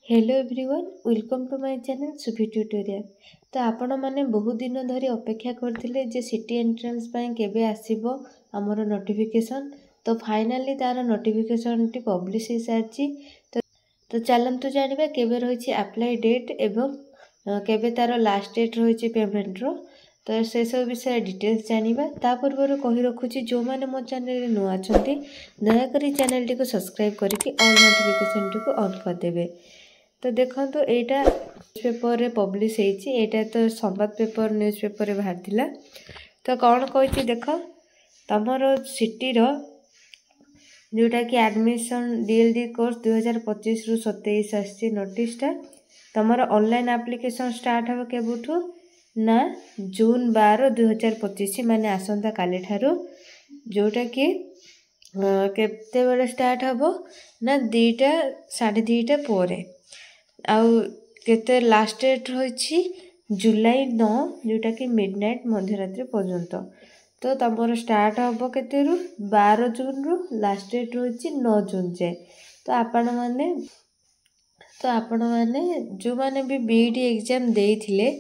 Hello everyone welcome to my channel Subhi tutorial. तो आपण मैंने बहुत दिन धरी अपेक्षा करथिले जे सिटी एंट्रेंस पाई केबे आसीबो हमरो नोटिफिकेशन। तो फाइनली तार नोटिफिकेशन टी पब्लिश हो सारची। तो चलंतु जानिबा केबे रहिछि अप्लाई डेट एवं केबे तार लास्ट डेट रहिछि पेमेंट रो। तो से सब विषय डिटेल्स जानिबा ता पूर्व कहि रखुछि जो माने मो चैनल रे नुआ अछंती दया करी चैनल टी को सब्सक्राइब करके ऑल नोटिफिकेशन टी को ऑन कर देबे। तो देखो तो यहाँ न्यूज़पेपर रे पब्लिश होती है तो संबाद पेपर न्यूज़पेपर रे बाहर थिला। तो कौन कही देख तमर सिटी रो जोटा कि एडमिशन डीएलडी कोर्स 2025 रु 27 आसी नोटिसटा तमर ऑनलाइन एप्लिकेशन स्टार्ट हो केबुठू ना जून 12 2025 माने आसंता काली ठारू जोटा कि केते बेले स्टार्ट हो ना 2टा 2:30 पोरे आउ केते लास्ट डेट रही जुलाई 9 जोटा कि मिडनाइट मध्यरात्रि पर्यंत। तो तमर स्टार्ट हम केते 12 जून रु लास्ट डेट रही 9 जून जाए। तो आपण माने जो माने भी बीईडी एग्जाम देइथिले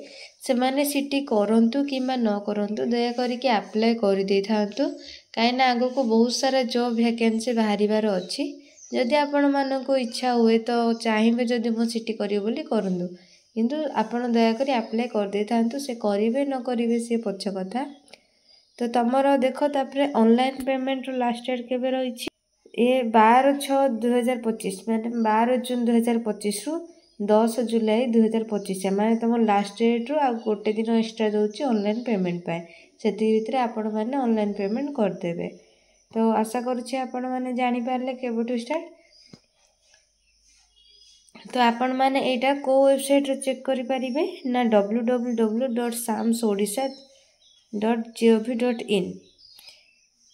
से माने सिटी करंतु किमा न करंतु दया करिके अप्लाई कर दे थांतु काइना आगो को बहुत सारा जॉब वैकेंसी बाहरिबार अछि। जदि आपण मानको इच्छा हुए तो चाहिए जदि मो सिटी करियो बोली करंदु किंतु आपण दया करी अप्लाई कर दे थांतु से करिवे न करिवे से पछ कथा। तो तमरो देखो तापरे ऑनलाइन पेमेंट रो लास्ट डेट केबे रहिछि ए 12/6/2025 माने 12 जून 2025 रु 10 जुलाई 2025 माने तम लास्ट डेट रो आ गोटे दिन एक्स्ट्रा दोछि ऑनलाइन पेमेंट पाए सेति भितरे आपण माने ऑनलाइन पेमेंट कर देबे। तो आशा करूछि आपण माने जानि पारले केबोटू स्टार्ट। तो आपण माने एटा को वेबसाइट रे चेक करि परिबे ना www.samsodisha.gov.in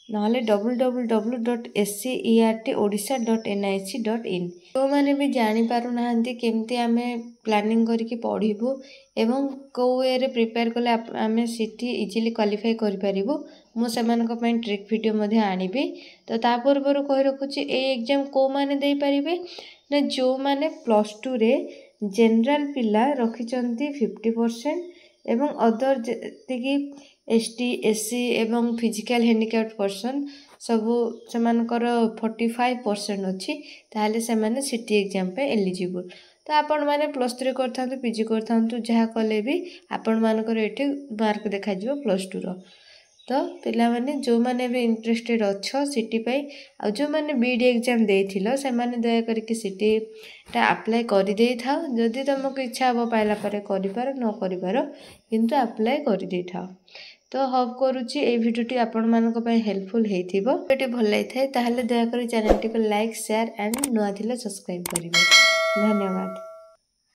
नहले www.scertodisha.nic.in। तो माने भी जानि पारु नाहंती केमती आमे प्लानिंग करके पढ़िबू एवं को वे रे प्रिपेयर कले आमे सिटी इजीली क्वालिफाई करि परिबू मो सेमानक पय ट्रिक वीडियो मध्ये आनिबी। तो ता पूर्वरु कहि रखुची ए एग्जाम को माने देई परिबे ना जो माने +2 रे जनरल पिला रखिचंती 50% एवं अदर जेतिकी एसटी एससी एवं फिजिकल हैंडिकैप्ड पर्सन सबु सेमानकर 45% अछि ताले सेमाने सिटी एग्जाम पे एलिजिबल। तो आपण माने +3 करथांतु पीजी करथांतु जहा कले भी आपण मानकर एठी मार्क देखा जिवो +2 रो। तो पिला माने जो माने भी इंटरेस्टेड अच्छो सिटी पाई आ जो माने बीडी एग्जाम देथिलो से माने दया करके सिटी ता अप्लाई करि देई थाओ जदि तुमको इच्छा हो पाइला परे करि पारो न करि पारो किंतु अप्लाई करि देई थाओ। तो होप करूची ए वीडियोटी आपण मानको पय हेल्पफुल हेथिबो। वीडियो भल लाइ थाए ताहले दया करी चैनल टी को लाइक शेयर एंड नुआ थिले सब्सक्राइब करिवे। धन्यवाद।